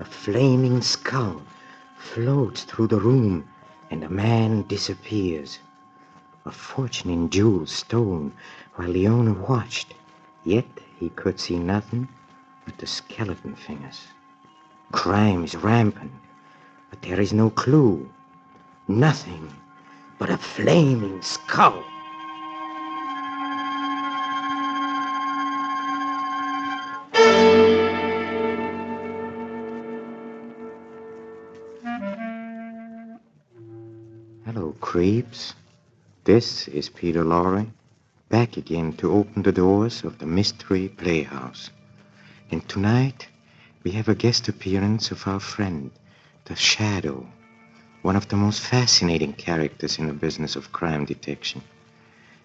A flaming skull floats through the room, and a man disappears. A fortune in jewels stolen while the owner watched, yet he could see nothing but the skeleton fingers. Crime is rampant, but there is no clue. Nothing but a flaming skull. Hello, creeps. This is Peter Lorre, back again to open the doors of the Mystery Playhouse. And tonight, we have a guest appearance of our friend, the Shadow, one of the most fascinating characters in the business of crime detection.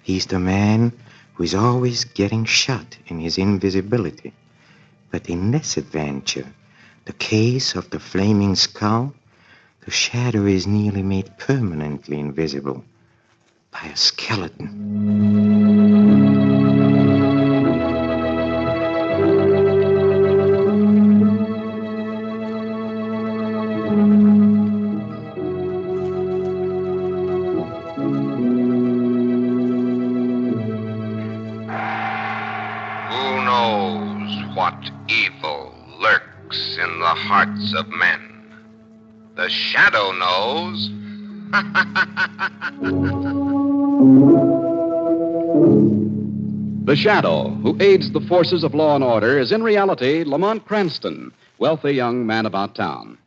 He's the man who is always getting shot in his invisibility. But in this adventure, the case of the flaming skull, the Shadow is nearly made permanently invisible by a skeleton. Who knows what evil lurks in the hearts of men? The Shadow knows. The Shadow, who aids the forces of law and order, is in reality Lamont Cranston, wealthy young man about town.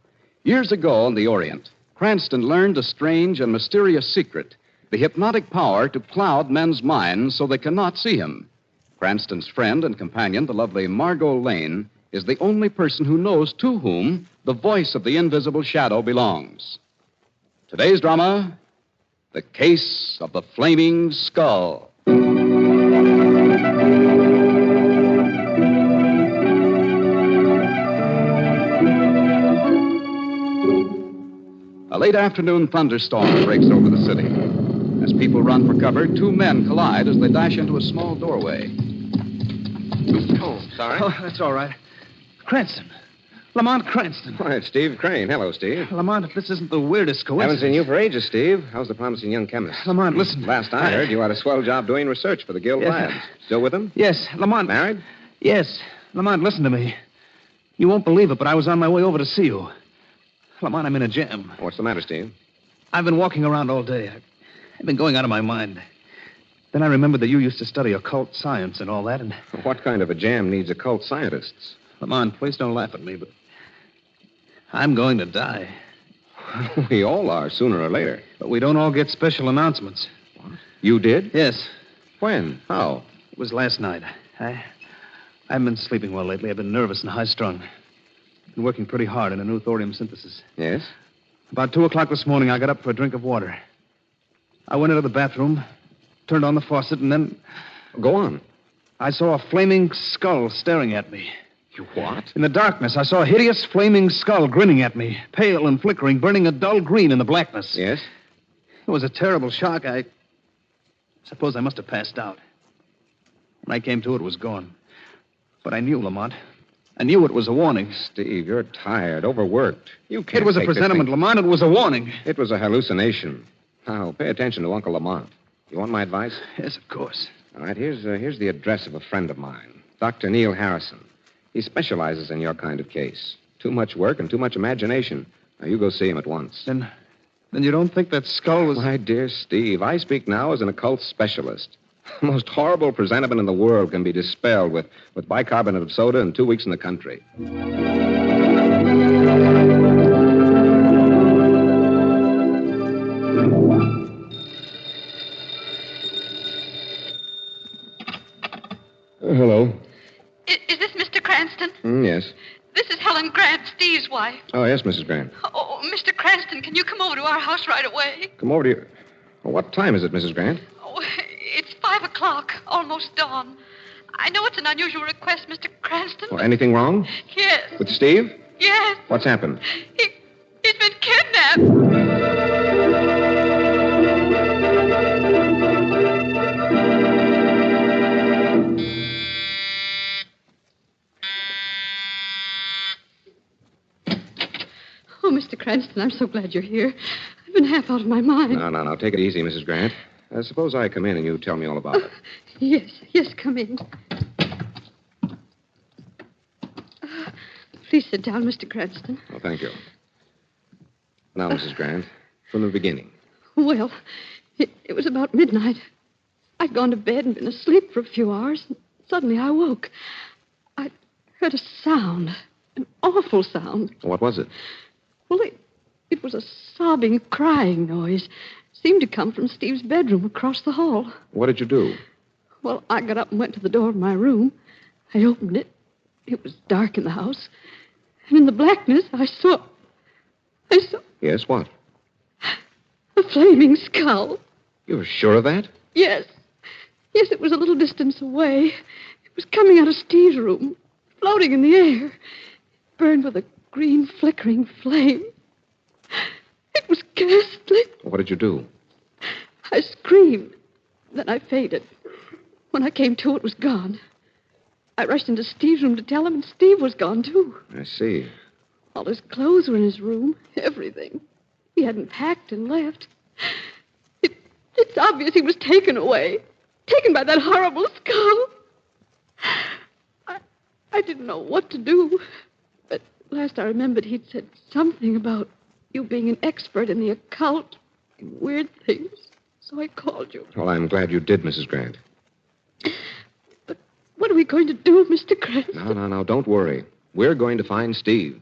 Years ago in the Orient, Cranston learned a strange and mysterious secret, the hypnotic power to cloud men's minds so they cannot see him. Cranston's friend and companion, the lovely Margot Lane, is the only person who knows to whom the voice of the invisible Shadow belongs. Today's drama, The Case of the Flaming Skull. A late afternoon thunderstorm breaks over the city. As people run for cover, two men collide as they dash into a small doorway. Oh, sorry. Oh, that's all right. Cranston. Lamont Cranston. Why, it's Steve Crane. Hello, Steve. Lamont, if this isn't the weirdest coincidence. Haven't seen you for ages, Steve. How's the promising young chemist? Lamont, listen. Last I heard, you had a swell job doing research for the Guild Yes, Labs. Still with them? Yes, Lamont. Married? Yes. Lamont, listen to me. You won't believe it, but I was on my way over to see you. Lamont, I'm in a jam. What's the matter, Steve? I've been walking around all day. I've been going out of my mind. Then I remembered that you used to study occult science and all that, and... What kind of a jam needs occult scientists? Lamont, please don't laugh at me, but... I'm going to die. We all are, sooner or later. But we don't all get special announcements. What? You did? Yes. When? How? It was last night. I haven't been sleeping well lately. I've been nervous and high-strung. Been working pretty hard in a new thorium synthesis. Yes? About 2 o'clock this morning, I got up for a drink of water. I went into the bathroom, turned on the faucet, and then... Go on. I saw a flaming skull staring at me. You what? In the darkness, I saw a hideous flaming skull grinning at me, pale and flickering, burning a dull green in the blackness. Yes? It was a terrible shock. I suppose I must have passed out. When I came to, it was gone. But I knew, Lamont. I knew it was a warning. Steve, you're tired, overworked. You can't It was a take this presentiment, thing- Lamont. It was a warning. It was a hallucination. Now, pay attention to Uncle Lamont. You want my advice? Yes, of course. All right, here's the address of a friend of mine, Dr. Neil Harrison. He specializes in your kind of case. Too much work and too much imagination. Now, you go see him at once. Then you don't think that skull was... My dear Steve, I speak now as an occult specialist. The most horrible presentiment in the world can be dispelled with bicarbonate of soda in 2 weeks in the country. Hello. Is this Mr. Cranston? Yes. This is Helen Grant, Steve's wife. Oh, yes, Mrs. Grant. Oh, Mr. Cranston, can you come over to our house right away? Come over to you. Well, what time is it, Mrs. Grant? Oh, it's 5 o'clock, almost dawn. I know it's an unusual request, Mr. Cranston. Well, anything wrong? Yes. With Steve? Yes. What's happened? He's been kidnapped. Mr. Cranston, I'm so glad you're here. I've been half out of my mind. No. Take it easy, Mrs. Grant. Suppose I come in and you tell me all about it. Yes, come in. Please sit down, Mr. Cranston. Oh, thank you. Now, Mrs. Grant, from the beginning. Well, it was about midnight. I'd gone to bed and been asleep for a few hours. And suddenly I woke. I heard a sound, an awful sound. What was it? Well, it was a sobbing, crying noise. Seemed to come from Steve's bedroom across the hall. What did you do? Well, I got up and went to the door of my room. I opened it. It was dark in the house. And in the blackness, I saw... Yes, what? a flaming skull. You're sure of that? Yes. Yes, it was a little distance away. It was coming out of Steve's room, floating in the air. It burned with a green, flickering flame. It was ghastly. What did you do? I screamed. Then I fainted. When I came to, it was gone. I rushed into Steve's room to tell him, and Steve was gone, too. I see. All his clothes were in his room. Everything. He hadn't packed and left. It's obvious he was taken away. Taken by that horrible skull. I didn't know what to do. But last I remembered, he'd said something about you being an expert in the occult and weird things. So I called you. Well, I'm glad you did, Mrs. Grant. But what are we going to do, Mr. Cranston? No. Don't worry. We're going to find Steve.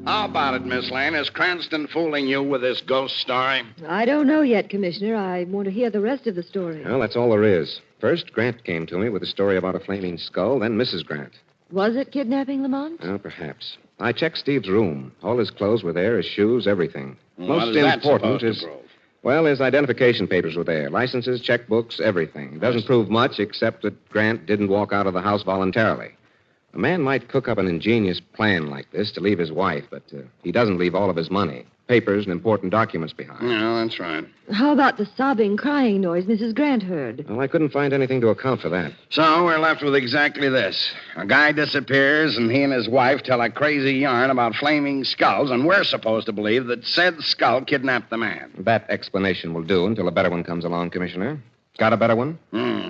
How about it, Miss Lane? Is Cranston fooling you with this ghost story? I don't know yet, Commissioner. I want to hear the rest of the story. Well, that's all there is. First, Grant came to me with a story about a flaming skull, then Mrs. Grant. Was it kidnapping, Lamont? Well, perhaps. I checked Steve's room. All his clothes were there, his shoes, everything. What is that supposed to prove? Well, his identification papers were there. Licenses, checkbooks, everything. It doesn't prove much, except that Grant didn't walk out of the house voluntarily. A man might cook up an ingenious plan like this to leave his wife, but he doesn't leave all of his money, papers, and important documents behind. Yeah, that's right. How about the sobbing, crying noise Mrs. Grant heard? Well, I couldn't find anything to account for that. So we're left with exactly this. A guy disappears, and he and his wife tell a crazy yarn about flaming skulls, and we're supposed to believe that said skull kidnapped the man. That explanation will do until a better one comes along, Commissioner. Got a better one?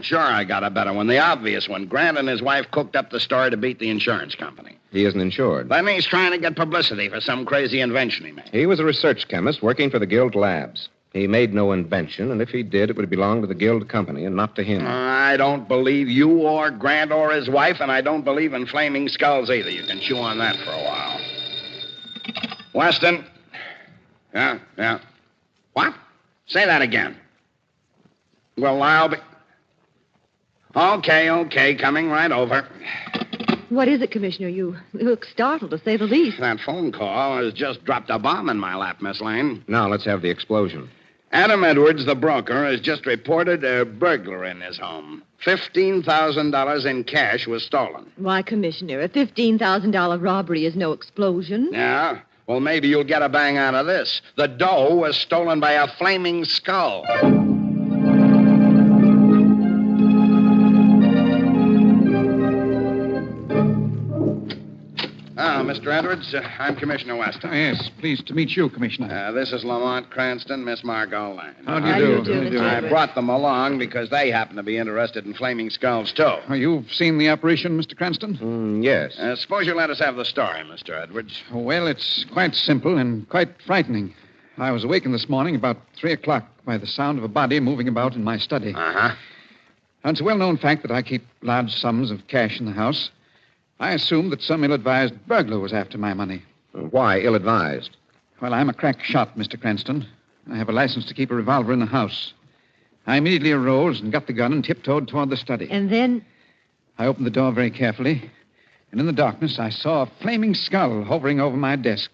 Sure, I got a better one. The obvious one. Grant and his wife cooked up the story to beat the insurance company. He isn't insured. Then he's trying to get publicity for some crazy invention he made. He was a research chemist working for the Guild Labs. He made no invention, and if he did, it would belong to the Guild company and not to him. I don't believe you or Grant or his wife, and I don't believe in flaming skulls either. You can chew on that for a while. Weston. Yeah. What? Say that again. Well, I'll be... Okay, coming right over. What is it, Commissioner? You look startled, to say the least. That phone call has just dropped a bomb in my lap, Miss Lane. Now, let's have the explosion. Adam Edwards, the broker, has just reported a burglar in his home. $15,000 in cash was stolen. Why, Commissioner, a $15,000 robbery is no explosion. Yeah? Well, maybe you'll get a bang out of this. The dough was stolen by a flaming skull. Mr. Edwards, I'm Commissioner Weston. Yes, pleased to meet you, Commissioner. This is Lamont Cranston, Miss Margot Lane. How do you do? Mr. I Edwards? brought them along because they happen to be interested in flaming skulls, too. You've seen the operation, Mr. Cranston? Yes. Suppose you let us have the story, Mr. Edwards. Well, it's quite simple and quite frightening. I was awakened this morning about 3 o'clock by the sound of a body moving about in my study. Uh-huh. Now, it's a well-known fact that I keep large sums of cash in the house. I assumed that some ill-advised burglar was after my money. Why ill-advised? Well, I'm a crack shot, Mr. Cranston. I have a license to keep a revolver in the house. I immediately arose and got the gun and tiptoed toward the study. And then? I opened the door very carefully, and in the darkness I saw a flaming skull hovering over my desk,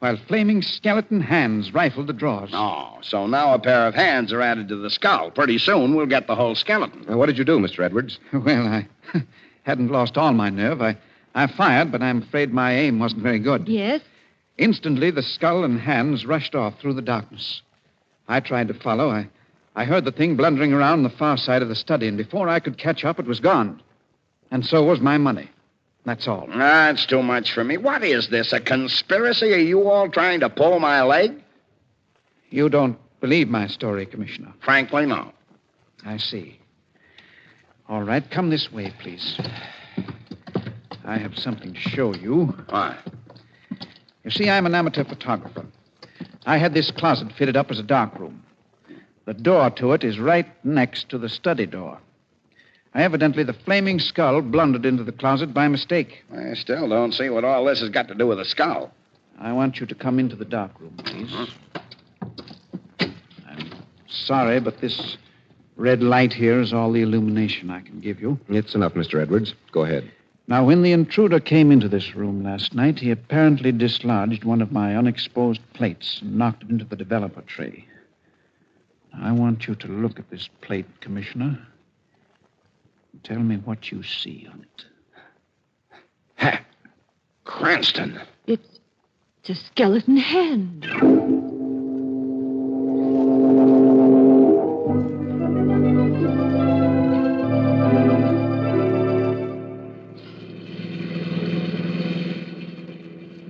while flaming skeleton hands rifled the drawers. Oh, so now a pair of hands are added to the skull. Pretty soon we'll get the whole skeleton. What did you do, Mr. Edwards? Well, I hadn't lost all my nerve. I fired, but I'm afraid my aim wasn't very good. Yes? Instantly, the skull and hands rushed off through the darkness. I tried to follow. I heard the thing blundering around the far side of the study, and before I could catch up, it was gone. And so was my money. That's all. That's too much for me. What is this, a conspiracy? Are you all trying to pull my leg? You don't believe my story, Commissioner. Frankly, no. I see. All right, come this way, please. I have something to show you. What? You see, I'm an amateur photographer. I had this closet fitted up as a darkroom. The door to it is right next to the study door. Evidently, the flaming skull blundered into the closet by mistake. I still don't see what all this has got to do with a skull. I want you to come into the darkroom, please. I'm sorry, but this red light here is all the illumination I can give you. It's enough, Mr. Edwards. Go ahead. Now, when the intruder came into this room last night, he apparently dislodged one of my unexposed plates and knocked it into the developer tray. I want you to look at this plate, Commissioner. Tell me what you see on it. Ha! Cranston. It's a skeleton hand.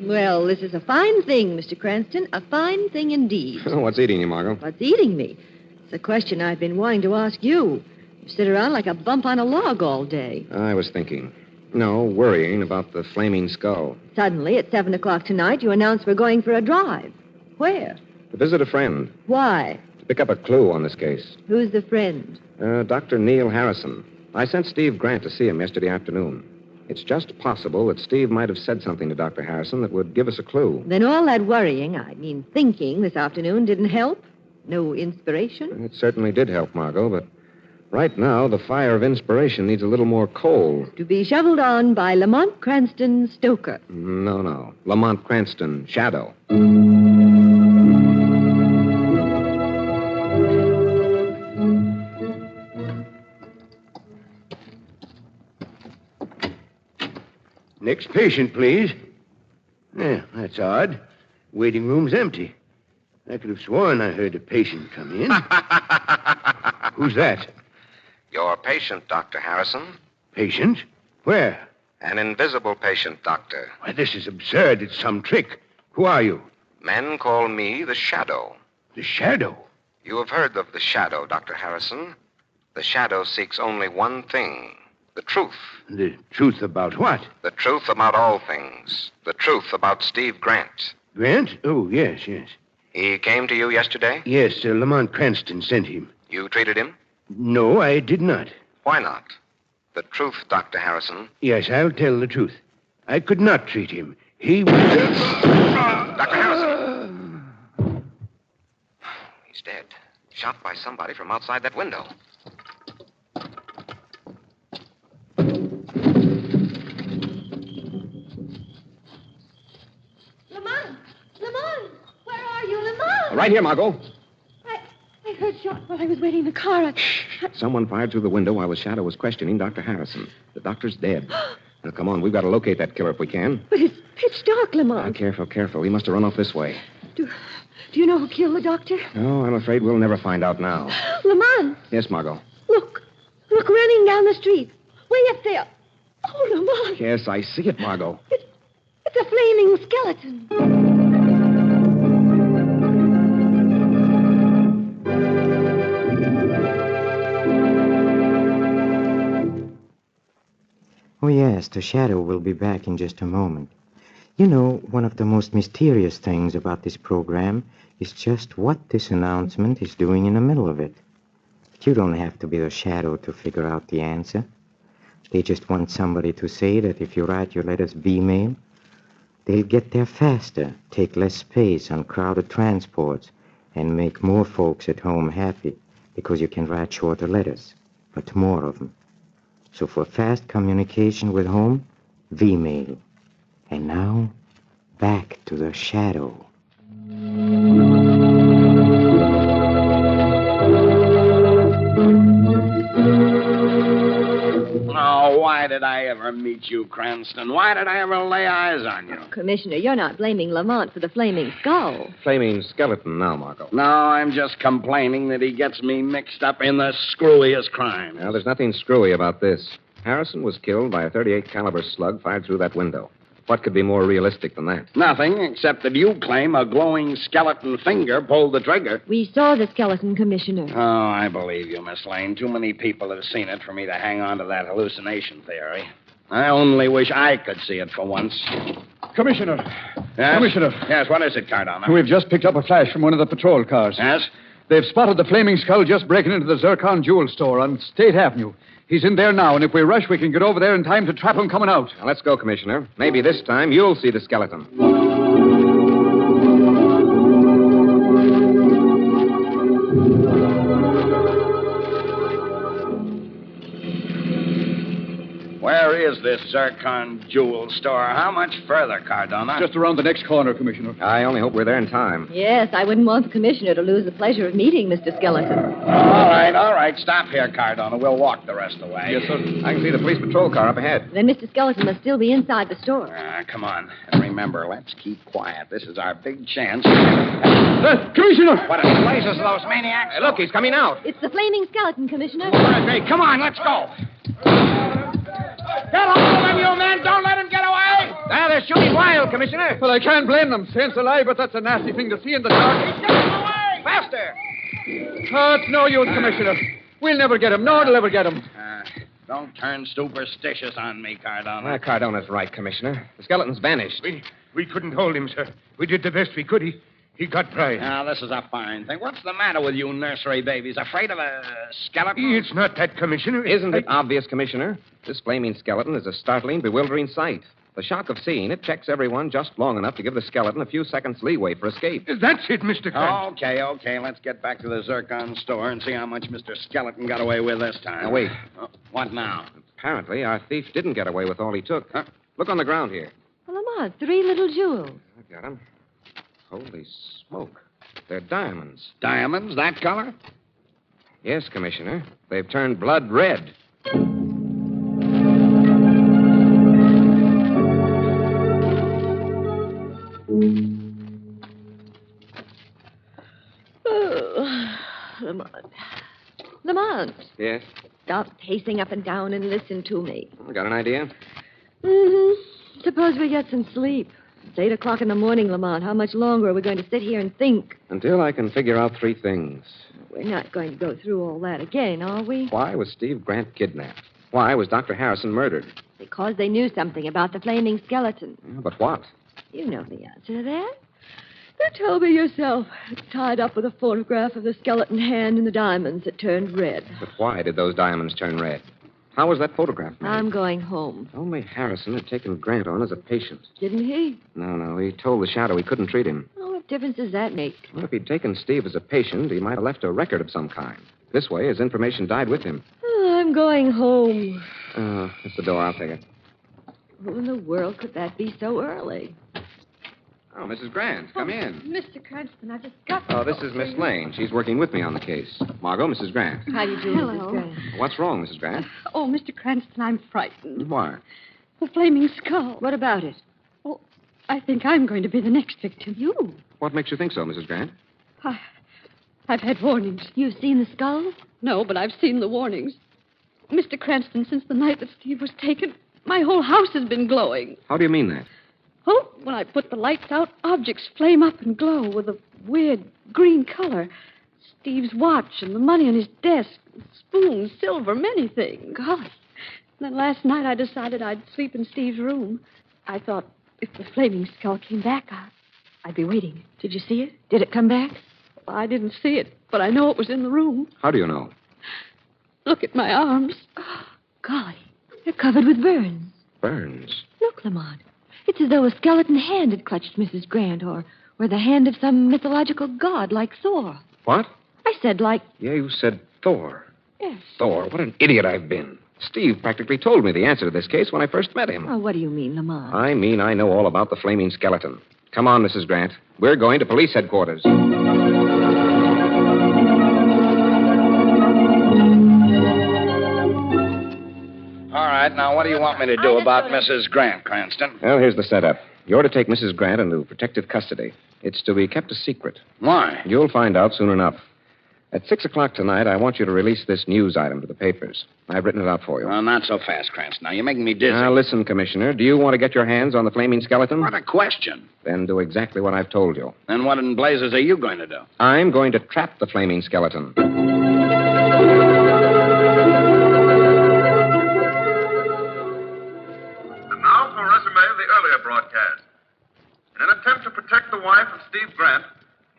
Well, this is a fine thing, Mr. Cranston. A fine thing indeed. What's eating you, Margot? What's eating me? It's a question I've been wanting to ask you. You sit around like a bump on a log all day. I was thinking. No, worrying about the flaming skull. Suddenly, at 7 o'clock tonight, you announce we're going for a drive. Where? To visit a friend. Why? To pick up a clue on this case. Who's the friend? Dr. Neil Harrison. I sent Steve Grant to see him yesterday afternoon. It's just possible that Steve might have said something to Dr. Harrison that would give us a clue. Then all that worrying, thinking this afternoon didn't help? No inspiration? It certainly did help, Margot, but right now the fire of inspiration needs a little more coal. To be shoveled on by Lamont Cranston Stoker. No. Lamont Cranston, Shadow. Next patient, please. Yeah, that's odd. Waiting room's empty. I could have sworn I heard a patient come in. Who's that? Your patient, Dr. Harrison. Patient? Where? An invisible patient, Doctor. Why, this is absurd. It's some trick. Who are you? Men call me the Shadow. The Shadow? You have heard of the Shadow, Dr. Harrison. The Shadow seeks only one thing. The truth. The truth about what? The truth about all things. The truth about Steve Grant. Grant? Oh, yes. He came to you yesterday? Yes, Lamont Cranston sent him. You treated him? No, I did not. Why not? The truth, Dr. Harrison. Yes, I'll tell the truth. I could not treat him. He was... Dr. Harrison! He's dead. Shot by somebody from outside that window. Lamont! Where are you, Lamont? Right here, Margot. I heard shots while I was waiting in the car. Someone fired through the window while the Shadow was questioning Dr. Harrison. The doctor's dead. Now, come on. We've got to locate that killer if we can. But it's pitch dark, Lamont. Careful. He must have run off this way. Do you know who killed the doctor? No, I'm afraid we'll never find out now. Lamont! Yes, Margot. Look, running down the street. Way up there. Oh, Lamont. Yes, I see it, Margot. It's a flaming skeleton. Oh, yes, the Shadow will be back in just a moment. You know, one of the most mysterious things about this program is just what this announcement is doing in the middle of it. But you don't have to be the Shadow to figure out the answer. They just want somebody to say that if you write your letters V-mail, they'll get there faster, take less space on crowded transports, and make more folks at home happy because you can write shorter letters, but more of them. So for fast communication with home, V-mail. And now, back to the Shadow. Oh, why did I ever meet you, Cranston? Why did I ever lay eyes on you? Commissioner, you're not blaming Lamont for the flaming skull. Flaming skeleton now, Margot. No, I'm just complaining that he gets me mixed up in the screwiest crime. Well, there's nothing screwy about this. Harrison was killed by a .38 caliber slug fired through that window. What could be more realistic than that? Nothing, except that you claim a glowing skeleton finger pulled the trigger. We saw the skeleton, Commissioner. Oh, I believe you, Miss Lane. Too many people have seen it for me to hang on to that hallucination theory. I only wish I could see it for once. Commissioner. Yes? Commissioner. Yes, what is it, Cardona? We've just picked up a flash from one of the patrol cars. Yes? They've spotted the Flaming Skull just breaking into the Zircon Jewel store on State Avenue. He's in there now, and if we rush, we can get over there in time to trap him coming out. Now, let's go, Commissioner. Maybe this time you'll see the skeleton. Where is this Zircon Jewel store? How much further, Cardona? Just around the next corner, Commissioner. I only hope we're there in time. Yes, I wouldn't want the Commissioner to lose the pleasure of meeting Mr. Skeleton. All right. Stop here, Cardona. We'll walk the rest of the way. Yes, sir. I can see the police patrol car up ahead. Then Mr. Skeleton must still be inside the store. Come on. And remember, let's keep quiet. This is our big chance. Commissioner! What in blazes are those maniacs? Hey, look, he's coming out. It's the Flaming Skeleton, Commissioner. Hey, come on, let's go. Get hold of him, you men. Don't let him get away. Ah, they're shooting wild, Commissioner. Well, I can't blame them. Saints alive, but that's a nasty thing to see in the dark. He's getting away. Faster. Oh, it's no use, Commissioner. We'll never get him. No one will ever get him. Don't turn superstitious on me, Cardona. Cardona's right, Commissioner. The skeleton's vanished. We couldn't hold him, sir. We did the best we could. He got by. Now, this is a fine thing. What's the matter with you nursery babies? Afraid of a skeleton? It's not that, Commissioner. Isn't it obvious, Commissioner? This flaming skeleton is a startling, bewildering sight. The shock of seeing it checks everyone just long enough to give the skeleton a few seconds leeway for escape. That's it, Mr. Krantz. Okay. Let's get back to the Zircon store and see how much Mr. Skeleton got away with this time. Now, wait. What now? Apparently, our thief didn't get away with all he took. Huh? Look on the ground here. Well, Lamont, 3 little jewels. I got him. Holy smoke. They're diamonds. Diamonds, that color? Yes, Commissioner. They've turned blood red. Oh, Lamont. Yes? Stop pacing up and down and listen to me. Got an idea? Mm-hmm. Suppose we get some sleep. It's 8 o'clock in the morning, Lamont. How much longer are we going to sit here and think? Until I can figure out 3 things. We're not going to go through all that again, are we? Why was Steve Grant kidnapped? Why was Dr. Harrison murdered? Because they knew something about the flaming skeleton. Yeah, but what? You know the answer to that. You told me yourself. It's tied up with a photograph of the skeleton hand and the diamonds that turned red. But why did those diamonds turn red? How was that photograph made? I'm going home. Only Harrison had taken Grant on as a patient. Didn't he? No. He told the shadow he couldn't treat him. Oh, what difference does that make? Well, if he'd taken Steve as a patient, he might have left a record of some kind. This way, his information died with him. Oh, I'm going home. That's the door. I'll take it. Who in the world could that be so early? Oh, Mrs. Grant, come in. Mr. Cranston, I just got Oh, this is Miss Lane. She's working with me on the case. Margot, Mrs. Grant. How do you do, Hello. Mrs. Grant? What's wrong, Mrs. Grant? Oh, Mr. Cranston, I'm frightened. Why? The flaming skull. What about it? Oh, I think I'm going to be the next victim. You? What makes you think so, Mrs. Grant? I've had warnings. You've seen the skull? No, but I've seen the warnings. Mr. Cranston, since the night that Steve was taken, my whole house has been glowing. How do you mean that? Oh, when I put the lights out, objects flame up and glow with a weird green color. Steve's watch and the money on his desk, spoons, silver, many things. Golly. Then last night I decided I'd sleep in Steve's room. I thought if the flaming skull came back, I'd be waiting. Did you see it? Did it come back? Well, I didn't see it, but I know it was in the room. How do you know? Look at my arms. Oh, golly, they're covered with burns. Burns. Look, Lamont. It's as though a skeleton hand had clutched Mrs. Grant, or the hand of some mythological god like Thor. What? I said like... Yeah, you said Thor. Yes. Thor, what an idiot I've been. Steve practically told me the answer to this case when I first met him. Oh, what do you mean, Lamont? I mean I know all about the flaming skeleton. Come on, Mrs. Grant. We're going to police headquarters. All right, now what do you want me to do about Mrs. Grant, Cranston? Well, here's the setup. You're to take Mrs. Grant into protective custody. It's to be kept a secret. Why? You'll find out soon enough. At 6 o'clock tonight, I want you to release this news item to the papers. I've written it out for you. Well, not so fast, Cranston. Now, you're making me dizzy. Now, listen, Commissioner. Do you want to get your hands on the flaming skeleton? What a question. Then do exactly what I've told you. Then what in blazes are you going to do? I'm going to trap the flaming skeleton. And now for a resume of the earlier broadcast. In an attempt to protect the wife of Steve Grant,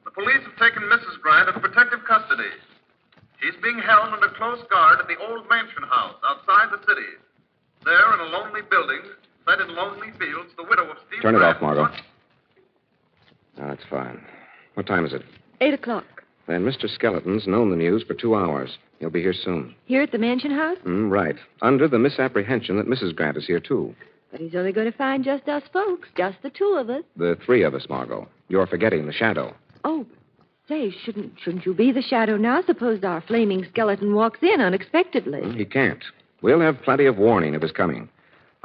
the police have taken Mrs. Grant into protective custody. She's being held under close guard at the old mansion house outside the city. There, in a lonely building, set in lonely fields, the widow of Steve Turn it Grant... off, Margot. Oh, that's fine. What time is it? 8 o'clock. Then Mr. Skeleton's known the news for 2 hours. He'll be here soon. Here at the mansion house? Right. Under the misapprehension that Mrs. Grant is here, too. But he's only going to find just us folks, just the two of us. The 3 of us, Margot. You're forgetting the shadow. Oh, say, shouldn't you be the shadow now? Suppose our flaming skeleton walks in unexpectedly. He can't. We'll have plenty of warning of his coming.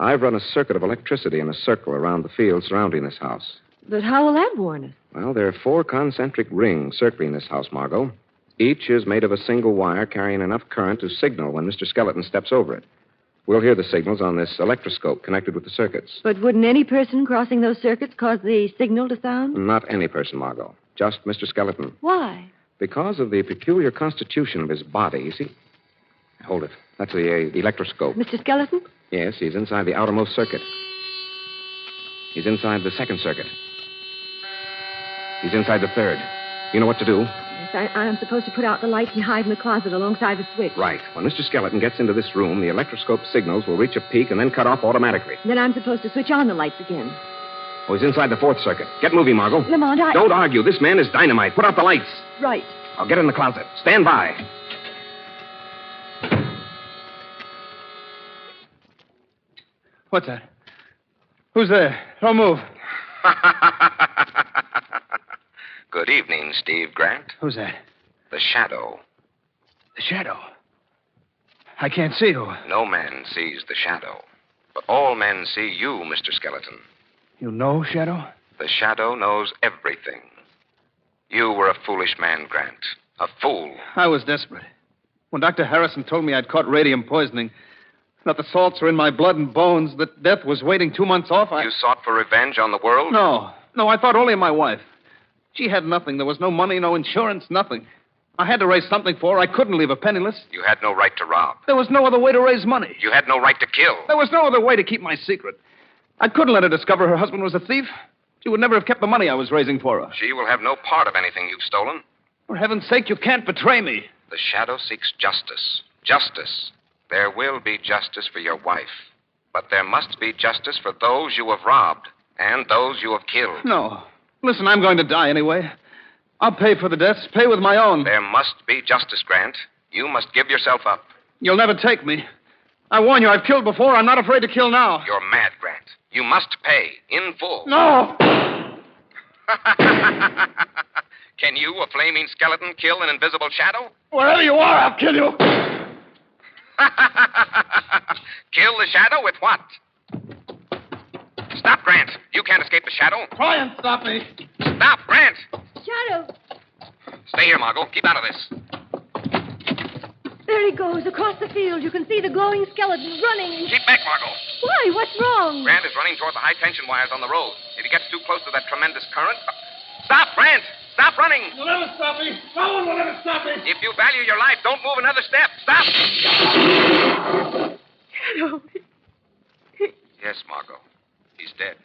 I've run a circuit of electricity in a circle around the field surrounding this house. But how will that warn us? Well, there are 4 concentric rings circling this house, Margot. Each is made of a single wire carrying enough current to signal when Mr. Skeleton steps over it. We'll hear the signals on this electroscope connected with the circuits. But wouldn't any person crossing those circuits cause the signal to sound? Not any person, Margot. Just Mr. Skeleton. Why? Because of the peculiar constitution of his body, you see. Hold it. That's the electroscope. Mr. Skeleton? Yes, he's inside the outermost circuit. He's inside the second circuit. He's inside the third. You know what to do? Yes, I'm supposed to put out the lights and hide in the closet alongside the switch. Right. When Mr. Skeleton gets into this room, the electroscope signals will reach a peak and then cut off automatically. Then I'm supposed to switch on the lights again. Oh, he's inside the 4th circuit. Get moving, Margot. Lamont, Don't argue. This man is dynamite. Put out the lights. Right. I'll get in the closet. Stand by. What's that? Who's there? Don't move. Good evening, Steve Grant. Who's that? The Shadow. The shadow. I can't see who. No man sees the Shadow. But all men see you, Mr. Skeleton. You know Shadow? The Shadow knows everything. You were a foolish man, Grant. A fool. I was desperate. When Dr. Harrison told me I'd caught radium poisoning, that the salts were in my blood and bones, that death was waiting 2 months off, You sought for revenge on the world? No, I thought only of my wife. She had nothing. There was no money, no insurance, nothing. I had to raise something for her. I couldn't leave her penniless. You had no right to rob. There was no other way to raise money. You had no right to kill. There was no other way to keep my secret. I couldn't let her discover her husband was a thief. She would never have kept the money I was raising for her. She will have no part of anything you've stolen. For heaven's sake, you can't betray me. The Shadow seeks justice. Justice. There will be justice for your wife. But there must be justice for those you have robbed and those you have killed. No. Listen, I'm going to die anyway. I'll pay for the deaths, pay with my own. There must be justice, Grant. You must give yourself up. You'll never take me. I warn you, I've killed before. I'm not afraid to kill now. You're mad, Grant. You must pay in full. No! Can you, a flaming skeleton, kill an invisible shadow? Wherever you are, I'll kill you. Kill the shadow with what? Stop, Grant. You can't escape the shadow. Try and stop me. Stop, Grant. Shadow! Stay here, Margot. Keep out of this. There he goes, across the field. You can see the glowing skeleton running. Keep back, Margot. Why? What's wrong? Grant is running toward the high-tension wires on the road. If he gets too close to that tremendous current... Stop, Grant! Stop running! You'll never stop me. No one will ever stop me. If you value your life, don't move another step. Stop! Shadow. Yes, Margot. He's dead.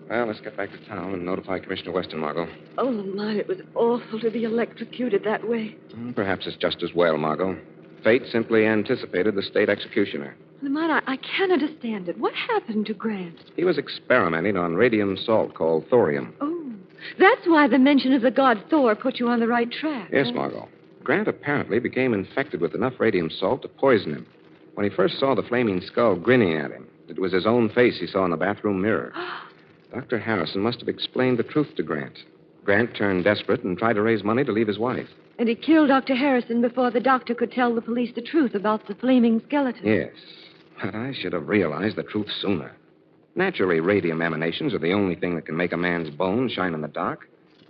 Well, let's get back to town and notify Commissioner Weston, Margot. Oh, Lamont, it was awful to be electrocuted that way. Perhaps it's just as well, Margot. Fate simply anticipated the state executioner. Lamont, I can't understand it. What happened to Grant? He was experimenting on radium salt called thorium. Oh, that's why the mention of the god Thor put you on the right track. Yes, Margot. Grant apparently became infected with enough radium salt to poison him. When he first saw the flaming skull grinning at him, it was his own face he saw in the bathroom mirror. Dr. Harrison must have explained the truth to Grant. Grant turned desperate and tried to raise money to leave his wife. And he killed Dr. Harrison before the doctor could tell the police the truth about the flaming skeleton. Yes, but I should have realized the truth sooner. Naturally, radium emanations are the only thing that can make a man's bones shine in the dark.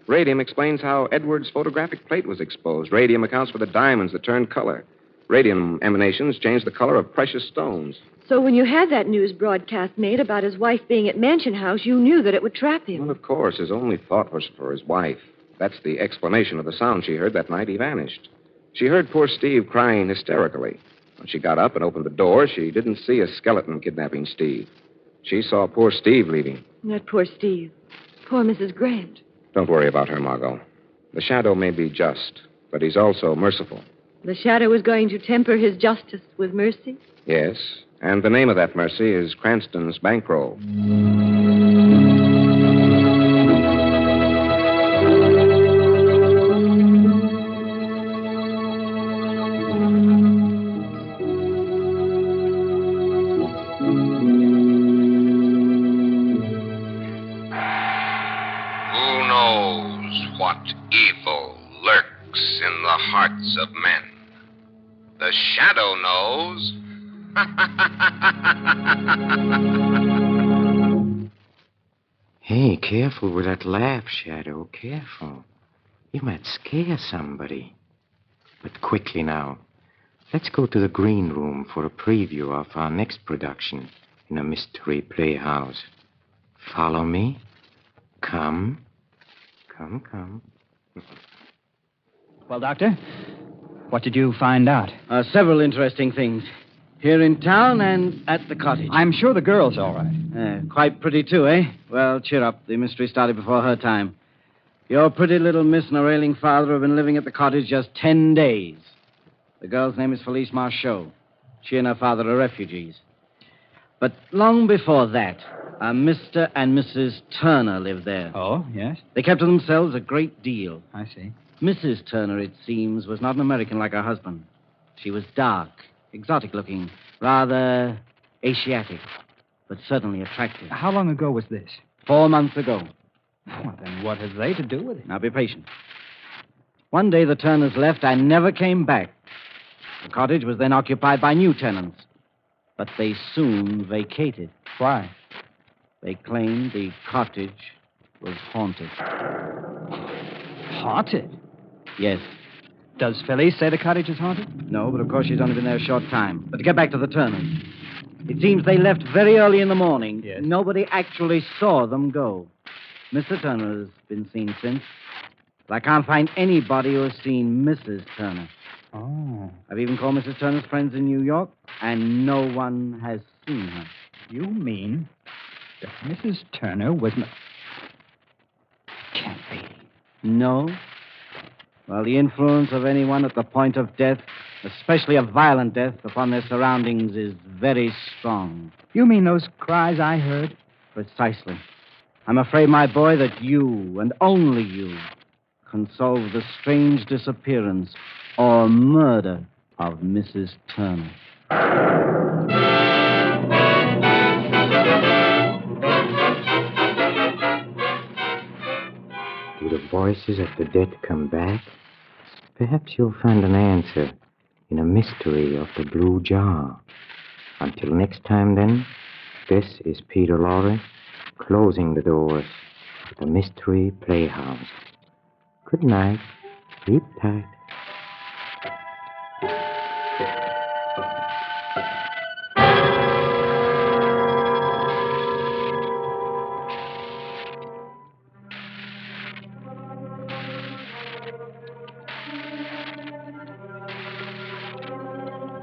Radium explains how Edwards' photographic plate was exposed. Radium accounts for the diamonds that turned color. Radium emanations change the color of precious stones. So when you had that news broadcast made about his wife being at Mansion House, you knew that it would trap him. Well, of course, his only thought was for his wife. That's the explanation of the sound she heard that night he vanished. She heard poor Steve crying hysterically. When she got up and opened the door, she didn't see a skeleton kidnapping Steve. She saw poor Steve leaving. Not poor Steve. Poor Mrs. Grant. Don't worry about her, Margot. The shadow may be just, but he's also merciful. The shadow was going to temper his justice with mercy? Yes, and the name of that mercy is Cranston's bankroll. Who knows what evil lurks in the hearts of men? The shadow knows. Hey, careful with that laugh, Shadow. Careful. You might scare somebody. But quickly now. Let's go to the green room for a preview of our next production in a mystery playhouse. Follow me. Come. Come. Well, Doctor, what did you find out? Several interesting things. Here in town and at the cottage. I'm sure the girl's all right. Quite pretty, too, eh? Well, cheer up. The mystery started before her time. Your pretty little miss and her ailing father have been living at the cottage just 10 days. The girl's name is Felice Marchot. She and her father are refugees. But long before that, Mr. and Mrs. Turner lived there. Oh, yes? They kept to themselves a great deal. I see. Mrs. Turner, it seems, was not an American like her husband. She was dark, exotic-looking, rather Asiatic, but certainly attractive. How long ago was this? 4 months ago. Well, then what had they to do with it? Now, be patient. One day the Turners left and never came back. The cottage was then occupied by new tenants, but they soon vacated. Why? They claimed the cottage was haunted. Haunted? Yes. Does Felice say the cottage is haunted? No, but of course she's only been there a short time. But to get back to the Turners, it seems they left very early in the morning. Yes. Nobody actually saw them go. Mr. Turner has been seen since, but I can't find anybody who has seen Mrs. Turner. Oh. I've even called Mrs. Turner's friends in New York, and no one has seen her. You mean that Mrs. Turner was not... Can't be. No? Well, the influence of anyone at the point of death, especially a violent death, upon their surroundings is very strong. You mean those cries I heard? Precisely. I'm afraid, my boy, that you, and only you, can solve the strange disappearance or murder of Mrs. Turner. Do the voices of the dead come back? Perhaps you'll find an answer in a mystery of the blue jar. Until next time, then, this is Peter Lorre, closing the doors of the Mystery Playhouse. Good night. Sleep tight.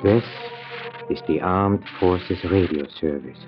This is the Armed Forces Radio Service.